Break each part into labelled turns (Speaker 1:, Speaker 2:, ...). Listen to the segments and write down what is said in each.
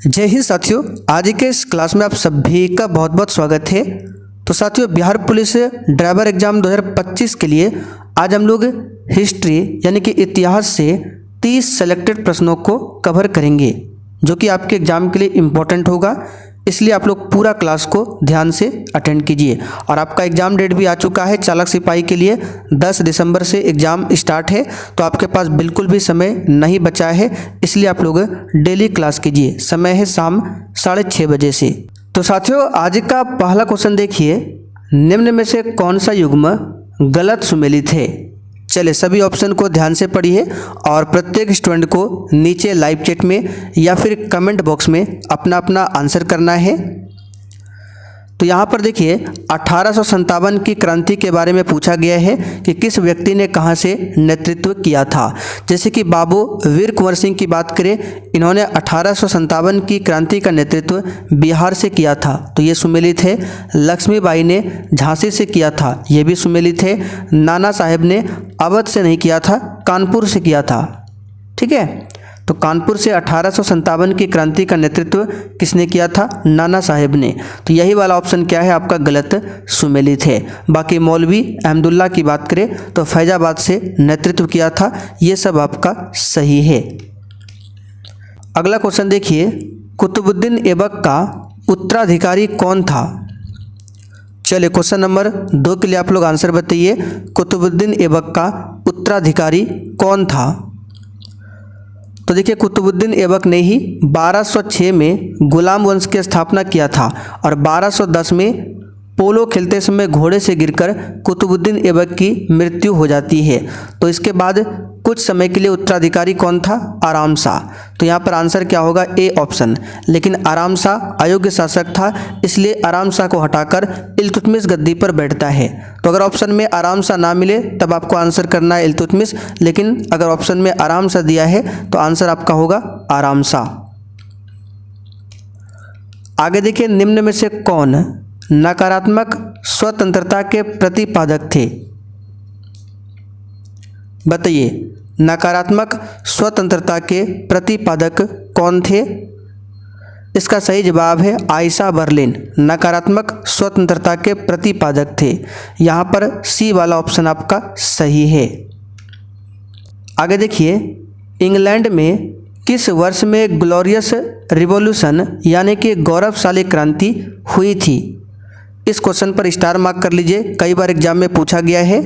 Speaker 1: जय हिंद साथियों, आज के इस क्लास में आप सभी का बहुत बहुत स्वागत है। तो साथियों, बिहार पुलिस ड्राइवर एग्जाम 2025 के लिए आज हम लोग हिस्ट्री यानी कि इतिहास से 30 सेलेक्टेड प्रश्नों को कवर करेंगे, जो कि आपके एग्जाम के लिए इम्पोर्टेंट होगा। इसलिए आप लोग पूरा क्लास को ध्यान से अटेंड कीजिए। और आपका एग्ज़ाम डेट भी आ चुका है। चालक सिपाही के लिए 10 दिसंबर से एग्ज़ाम स्टार्ट है, तो आपके पास बिल्कुल भी समय नहीं बचा है। इसलिए आप लोग डेली क्लास कीजिए। समय है शाम 6:30 बजे से। तो साथियों, आज का पहला क्वेश्चन देखिए, निम्न में से कौन सा युग्म गलत सुमेलित है। चलिए सभी ऑप्शन को ध्यान से पढ़िए और प्रत्येक स्टूडेंट को नीचे लाइव चैट में या फिर कमेंट बॉक्स में अपना अपना आंसर करना है। तो यहाँ पर देखिए, 1857 की क्रांति के बारे में पूछा गया है कि किस व्यक्ति ने कहाँ से नेतृत्व किया था। जैसे कि बाबू वीर कुंवर सिंह की बात करें, इन्होंने 1857 की क्रांति का नेतृत्व बिहार से किया था, तो ये सुमेलित है। लक्ष्मीबाई ने झांसी से किया था, ये भी सुमेलित है। नाना साहेब ने अवध से नहीं किया था, कानपुर से किया था। ठीक है, तो कानपुर से 1857 की क्रांति का नेतृत्व किसने किया था? नाना साहेब ने। तो यही वाला ऑप्शन क्या है आपका? गलत सुमेलित है। बाकी मौलवी अहमदुल्ला की बात करें तो फैजाबाद से नेतृत्व किया था, ये सब आपका सही है। अगला क्वेश्चन देखिए, कुतुबुद्दीन ऐबक का उत्तराधिकारी कौन था? चलिए क्वेश्चन नंबर 2 के लिए आप लोग आंसर बताइए। कुतुबुद्दीन ऐबक का उत्तराधिकारी कौन था? तो देखिए, कुतुबुद्दीन ऐबक ने ही 1206 में गुलाम वंश की स्थापना किया था और 1210 में पोलो खेलते समय घोड़े से गिरकर कुतुबुद्दीन ऐबक की मृत्यु हो जाती है। तो इसके बाद कुछ समय के लिए उत्तराधिकारी कौन था? आराम शाह। तो यहाँ पर आंसर क्या होगा? A option. लेकिन आराम शाह अयोग्य शासक था, इसलिए आराम शाह को हटाकर इल्तुतमिश गद्दी पर बैठता है। तो अगर ऑप्शन में आराम शाह ना मिले तब आपको आंसर करना है इल्तुतमिश, लेकिन अगर ऑप्शन में आराम शाह दिया है तो आंसर आपका होगा आराम शाह। आगे देखिए, निम्न में से कौन नकारात्मक स्वतंत्रता के प्रतिपादक थे? बताइए, नकारात्मक स्वतंत्रता के प्रतिपादक कौन थे? इसका सही जवाब है आयशा बर्लिन। नकारात्मक स्वतंत्रता के प्रतिपादक थे। यहाँ पर सी वाला ऑप्शन आपका सही है। आगे देखिए, इंग्लैंड में किस वर्ष में ग्लोरियस रिवॉल्यूशन यानी कि गौरवशाली क्रांति हुई थी? इस क्वेश्चन पर स्टार मार्क कर लीजिए, कई बार एग्जाम में पूछा गया है।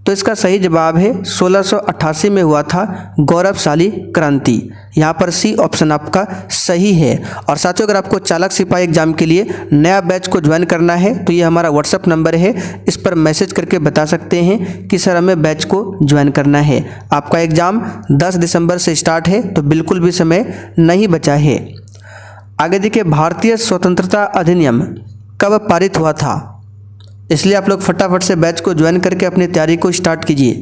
Speaker 1: तो इसका सही जवाब है 1688 में हुआ था गौरवशाली क्रांति। यहाँ पर सी ऑप्शन आपका सही है। और साथियों, अगर आपको चालक सिपाही एग्जाम के लिए नया बैच को ज्वाइन करना है तो ये हमारा व्हाट्सअप नंबर है, इस पर मैसेज करके बता सकते हैं कि सर हमें बैच को ज्वाइन करना है। आपका एग्ज़ाम 10 दिसंबर से स्टार्ट है, तो बिल्कुल भी समय नहीं बचा है। आगे देखिए, भारतीय स्वतंत्रता अधिनियम कब पारित हुआ था? इसलिए आप लोग फटाफट से बैच को ज्वाइन करके अपनी तैयारी को स्टार्ट कीजिए।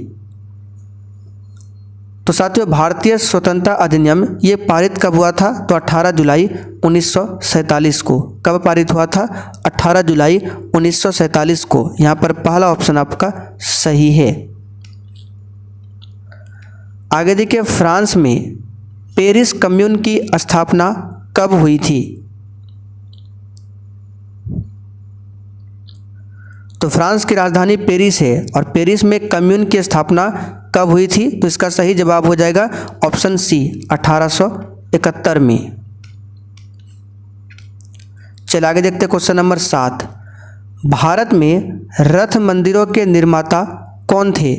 Speaker 1: तो साथियों, भारतीय स्वतंत्रता अधिनियम ये पारित कब हुआ था? तो 18 जुलाई 1947 को। कब पारित हुआ था? 18 जुलाई 1947 को। यहाँ पर पहला ऑप्शन आपका सही है। आगे देखिए, फ्रांस में पेरिस कम्यून की स्थापना कब हुई थी? तो फ्रांस की राजधानी पेरिस है और पेरिस में कम्यून की स्थापना कब हुई थी? तो इसका सही जवाब हो जाएगा ऑप्शन सी, 1871 में। चलिए आगे देखते हैं क्वेश्चन नंबर 7। भारत में रथ मंदिरों के निर्माता कौन थे?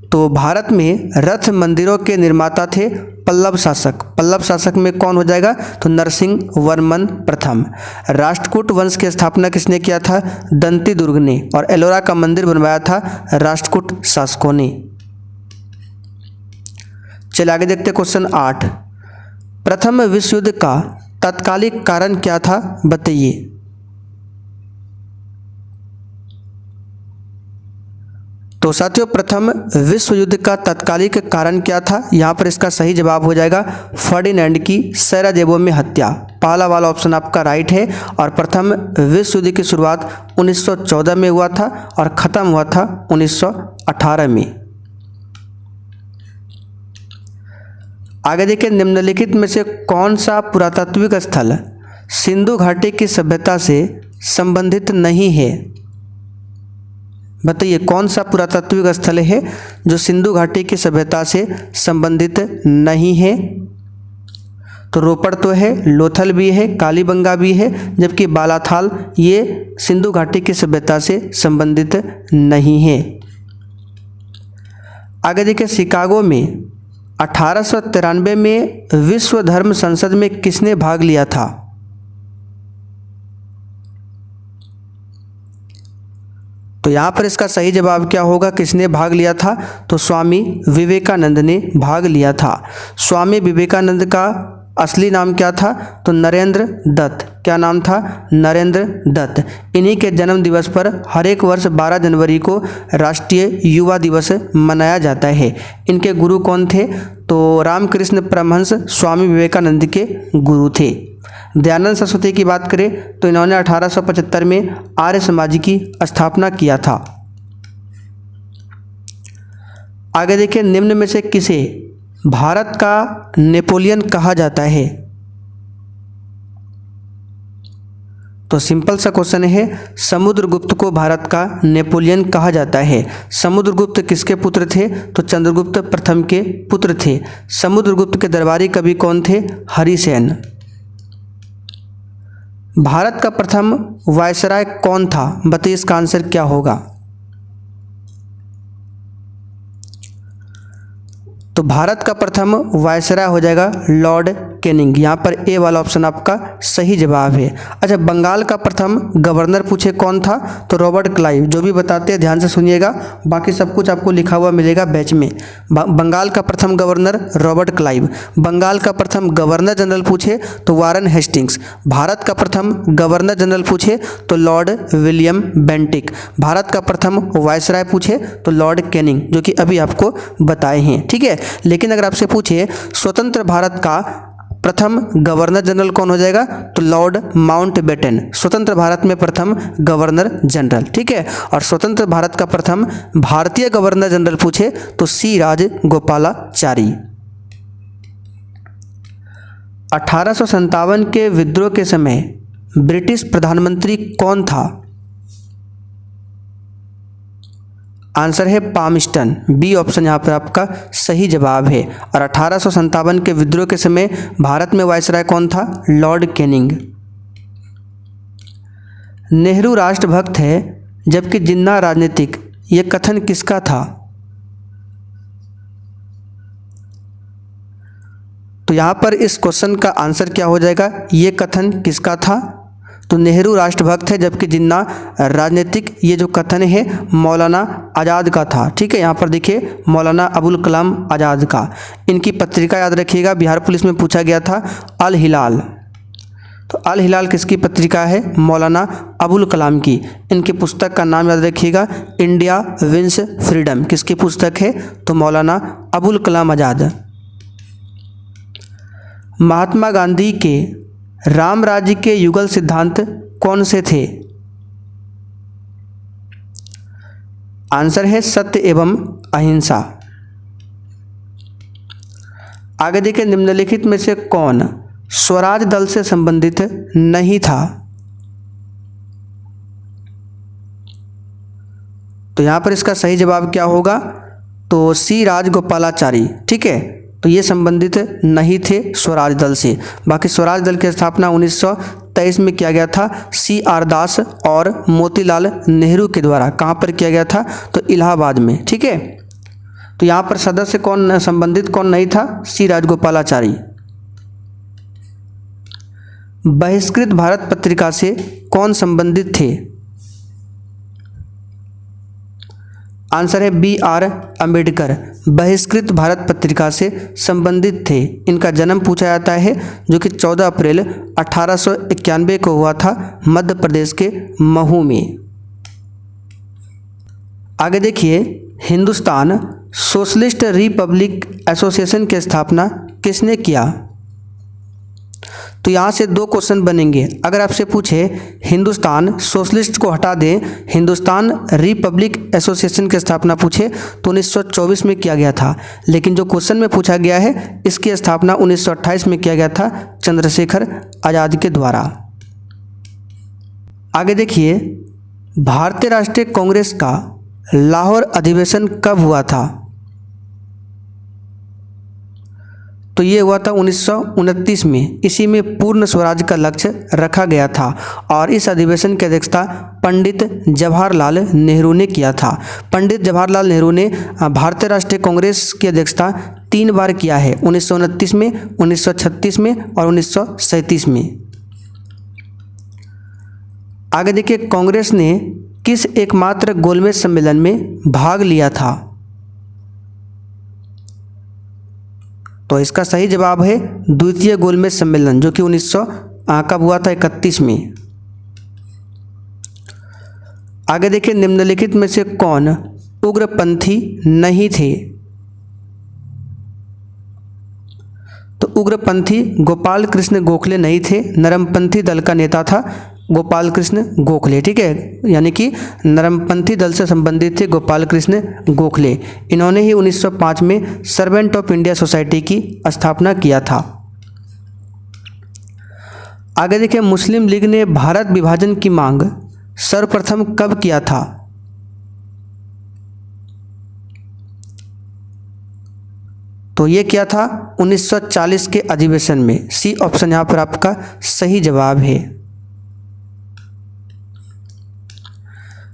Speaker 1: तो भारत में रथ मंदिरों के निर्माता थे पल्लव शासक। पल्लव शासक में कौन हो जाएगा? तो नरसिंह वर्मन प्रथम। राष्ट्रकूट वंश की स्थापना किसने किया था? दंती दुर्ग ने। और एलोरा का मंदिर बनवाया था राष्ट्रकूट शासकों ने। चलिए आगे देखते क्वेश्चन 8। प्रथम विश्व युद्ध का तात्कालिक कारण क्या था? बताइए। तो साथियों, प्रथम विश्व युद्ध का तात्कालिक कारण क्या था? यहाँ पर इसका सही जवाब हो जाएगा फर्डिनेंड की सराजेवो में हत्या। पहला वाला ऑप्शन आपका राइट है। और प्रथम विश्व युद्ध की शुरुआत 1914 में हुआ था और ख़त्म हुआ था 1918 में। आगे देखिए, निम्नलिखित में से कौन सा पुरातात्विक स्थल सिंधु घाटी की सभ्यता से संबंधित नहीं है? बताइए कौन सा पुरातात्विक स्थल है जो सिंधु घाटी की सभ्यता से संबंधित नहीं है? तो रोपड़ तो है, लोथल भी है, कालीबंगा भी है, जबकि बालाथाल ये सिंधु घाटी की सभ्यता से संबंधित नहीं है। आगे देखिए, शिकागो में 1893 में विश्व धर्म संसद में किसने भाग लिया था? तो यहाँ पर इसका सही जवाब क्या होगा, किसने भाग लिया था? तो स्वामी विवेकानंद ने भाग लिया था। स्वामी विवेकानंद का असली नाम क्या था? तो नरेंद्र दत्त। क्या नाम था? नरेंद्र दत्त। इन्हीं के जन्म दिवस पर हर एक वर्ष 12 जनवरी को राष्ट्रीय युवा दिवस मनाया जाता है। इनके गुरु कौन थे? तो रामकृष्ण परमहंस स्वामी विवेकानंद के गुरु थे। दयानंद सरस्वती की बात करें तो इन्होंने 1875 में आर्य समाज की स्थापना किया था। आगे देखिए, निम्न में से किसे भारत का नेपोलियन कहा जाता है? तो सिंपल सा क्वेश्चन है, समुद्रगुप्त को भारत का नेपोलियन कहा जाता है। समुद्रगुप्त किसके पुत्र थे? तो चंद्रगुप्त प्रथम के पुत्र थे। समुद्रगुप्त के दरबारी कवि कौन थे? हरिसेन। भारत का प्रथम वायसराय कौन था? बताइए इसका आंसर क्या होगा? तो भारत का प्रथम वायसराय हो जाएगा लॉर्ड कैनिंग। यहाँ पर ए वाला ऑप्शन आपका सही जवाब है। अच्छा, बंगाल का प्रथम गवर्नर पूछे कौन था? तो रॉबर्ट क्लाइव। जो भी बताते हैं ध्यान से सुनिएगा, बाकी सब कुछ आपको लिखा हुआ मिलेगा बैच में। बंगाल का प्रथम गवर्नर रॉबर्ट क्लाइव। बंगाल का प्रथम गवर्नर जनरल पूछे तो वारन हेस्टिंग्स। भारत का प्रथम गवर्नर जनरल पूछे तो लॉर्ड विलियम बेंटिक। भारत का प्रथम वायसराय पूछे तो लॉर्ड कैनिंग, जो कि अभी आपको बताए हैं। ठीक है, लेकिन अगर आपसे पूछे स्वतंत्र भारत का प्रथम गवर्नर जनरल कौन हो जाएगा? तो लॉर्ड माउंटबेटन। स्वतंत्र भारत में प्रथम गवर्नर जनरल। ठीक है, और स्वतंत्र भारत का प्रथम भारतीय गवर्नर जनरल पूछे तो सी राजगोपालाचारी। 1857 के विद्रोह के समय ब्रिटिश प्रधानमंत्री कौन था? आंसर है पामस्टन। बी ऑप्शन यहाँ पर आपका सही जवाब है। और 1857 के विद्रोह के समय भारत में वायसराय कौन था? Lord Canning. नेहरू राष्ट्रभक्त है जबकि जिन्ना राजनीतिक, ये कथन किसका था? तो यहाँ पर इस क्वेश्चन का आंसर क्या हो जाएगा? ये कथन किसका था? तो नेहरू राष्ट्रभक्त है जबकि जिन्ना राजनीतिक, ये जो कथन है मौलाना आज़ाद का था। ठीक है, यहाँ पर देखिए मौलाना अबुल कलाम आज़ाद का। इनकी पत्रिका याद रखिएगा, बिहार पुलिस में पूछा गया था, अल हिलाल। तो अल हिलाल किसकी पत्रिका है? मौलाना अबुल कलाम की। इनकी पुस्तक का नाम याद रखिएगा, इंडिया विंस फ्रीडम। किसकी पुस्तक है? तो मौलाना अबुल कलाम आज़ाद। महात्मा गांधी के राम राज्य के युगल सिद्धांत कौन से थे? आंसर है सत्य एवं अहिंसा। आगे देखिए, निम्नलिखित में से कौन स्वराज दल से संबंधित नहीं था? तो यहां पर इसका सही जवाब क्या होगा? तो सी राजगोपालाचारी। ठीक है, तो ये संबंधित नहीं थे स्वराज दल से। बाकी स्वराज दल की स्थापना 1923 में किया गया था CR दास और मोतीलाल नेहरू के द्वारा। कहाँ पर किया गया था? तो इलाहाबाद में। ठीक है, तो यहाँ पर सदस्य कौन संबंधित कौन नहीं था? सी राजगोपालाचारी। बहिष्कृत भारत पत्रिका से कौन संबंधित थे? आंसर है BR अम्बेडकर। बहिष्कृत भारत पत्रिका से संबंधित थे। इनका जन्म पूछा जाता है जो कि 14 अप्रैल 1891 को हुआ था मध्य प्रदेश के महू में। आगे देखिए, हिंदुस्तान सोशलिस्ट रिपब्लिक एसोसिएशन की स्थापना किसने किया? तो यहाँ से दो क्वेश्चन बनेंगे। अगर आपसे पूछे हिंदुस्तान सोशलिस्ट को हटा दें, हिंदुस्तान रिपब्लिक एसोसिएशन की स्थापना पूछे तो 1924 में किया गया था, लेकिन जो क्वेश्चन में पूछा गया है इसकी स्थापना 1928 में किया गया था चंद्रशेखर आज़ाद के द्वारा। आगे देखिए, भारतीय राष्ट्रीय कांग्रेस का लाहौर अधिवेशन कब हुआ था? तो ये हुआ था 1929 में। इसी में पूर्ण स्वराज का लक्ष्य रखा गया था और इस अधिवेशन की अध्यक्षता पंडित जवाहरलाल नेहरू ने किया था। पंडित जवाहरलाल नेहरू ने भारतीय राष्ट्रीय कांग्रेस की अध्यक्षता 3 बार किया है, 1929 में, 1936 में और 1937 में। आगे देखिए, कांग्रेस ने किस एकमात्र गोलमेज सम्मेलन में भाग लिया था? तो इसका सही जवाब है द्वितीय गोलमेज सम्मेलन, जो कि 1900 कब हुआ था? 31 में। आगे देखिए, निम्नलिखित में से कौन उग्रपंथी नहीं थे? तो उग्रपंथी गोपाल कृष्ण गोखले नहीं थे। नरमपंथी दल का नेता था गोपाल कृष्ण गोखले, ठीक है, यानी कि नरमपंथी दल से संबंधित थे गोपाल कृष्ण गोखले। इन्होंने ही 1905 में सर्वेंट ऑफ इंडिया सोसाइटी की स्थापना किया था। आगे देखिए, मुस्लिम लीग ने भारत विभाजन की मांग सर्वप्रथम कब किया था? तो ये किया था 1940 के अधिवेशन में। सी ऑप्शन यहाँ पर आपका सही जवाब है।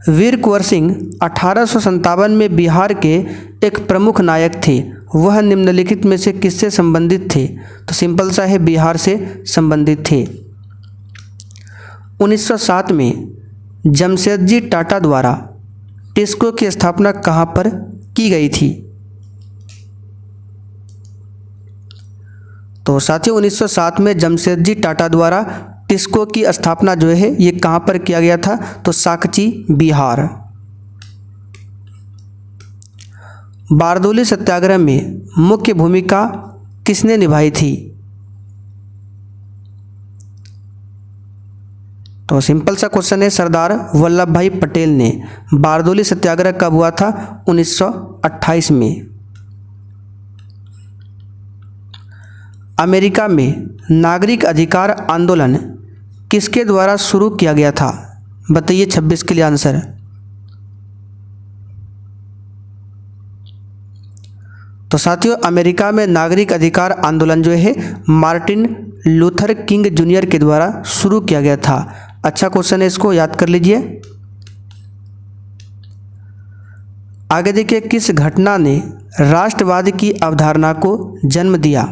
Speaker 1: वीर कुंवर सिंह 1857 में बिहार के एक प्रमुख नायक थे। वह निम्नलिखित में से किससे संबंधित थे? तो सिंपल सा है, बिहार से संबंधित थे। 1907 में जमशेदजी टाटा द्वारा टिस्को की स्थापना कहाँ पर की गई थी? तो साथियों, 1907 में जमशेदजी टाटा द्वारा टिस्को की स्थापना जो है ये कहाँ पर किया गया था? तो साकची, बिहार। बारदोली सत्याग्रह में मुख्य भूमिका किसने निभाई थी? तो सिंपल सा क्वेश्चन है, सरदार वल्लभ भाई पटेल ने। बारदोली सत्याग्रह कब हुआ था? 1928 में। अमेरिका में नागरिक अधिकार आंदोलन किसके द्वारा शुरू किया गया था? बताइए 26 के लिए आंसर। तो साथियों, अमेरिका में नागरिक अधिकार आंदोलन जो है मार्टिन लूथर किंग जूनियर के द्वारा शुरू किया गया था। अच्छा क्वेश्चन है, इसको याद कर लीजिए। आगे देखिए, किस घटना ने राष्ट्रवाद की अवधारणा को जन्म दिया?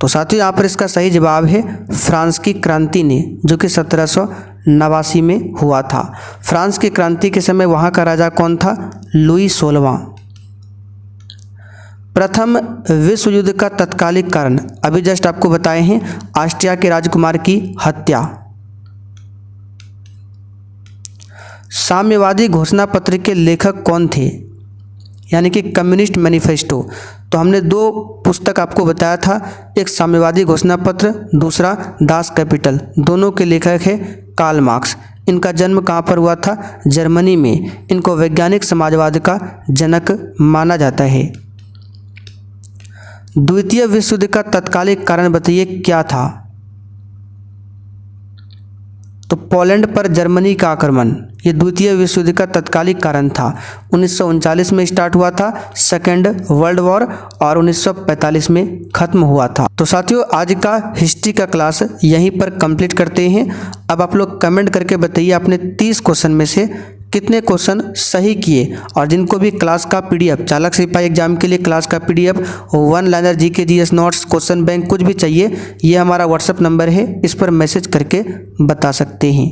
Speaker 1: तो साथियों, यहाँ पर इसका सही जवाब है फ्रांस की क्रांति ने, जो कि 1789 में हुआ था। फ्रांस की क्रांति के समय वहाँ का राजा कौन था? लुई 16वां। प्रथम विश्व युद्ध का तत्कालिक कारण अभी जस्ट आपको बताए हैं, ऑस्ट्रिया के राजकुमार की हत्या। साम्यवादी घोषणा पत्र के लेखक कौन थे? यानी कि कम्युनिस्ट मैनिफेस्टो। तो हमने 2 पुस्तक आपको बताया था, एक साम्यवादी घोषणा पत्र, दूसरा दास कैपिटल। दोनों के लेखक है कार्ल मार्क्स। इनका जन्म कहाँ पर हुआ था? जर्मनी में। इनको वैज्ञानिक समाजवाद का जनक माना जाता है। द्वितीय विश्व युद्ध का तत्कालिक कारण बताइए क्या था? तो पोलैंड पर जर्मनी का आक्रमण, ये द्वितीय विश्व युद्ध का तत्कालिक कारण था। 1939 में स्टार्ट हुआ था सेकेंड वर्ल्ड वॉर और 1945 में खत्म हुआ था। तो साथियों, आज का हिस्ट्री का क्लास यहीं पर कंप्लीट करते हैं। अब आप लोग कमेंट करके बताइए आपने 30 क्वेश्चन में से कितने क्वेश्चन सही किए। और जिनको भी क्लास का पीडीएफ, चालक सिपाही एग्जाम के लिए क्लास का PDF, 1 liner GK GS notes, question bank कुछ भी चाहिए, ये हमारा व्हाट्सएप नंबर है, इस पर मैसेज करके बता सकते हैं।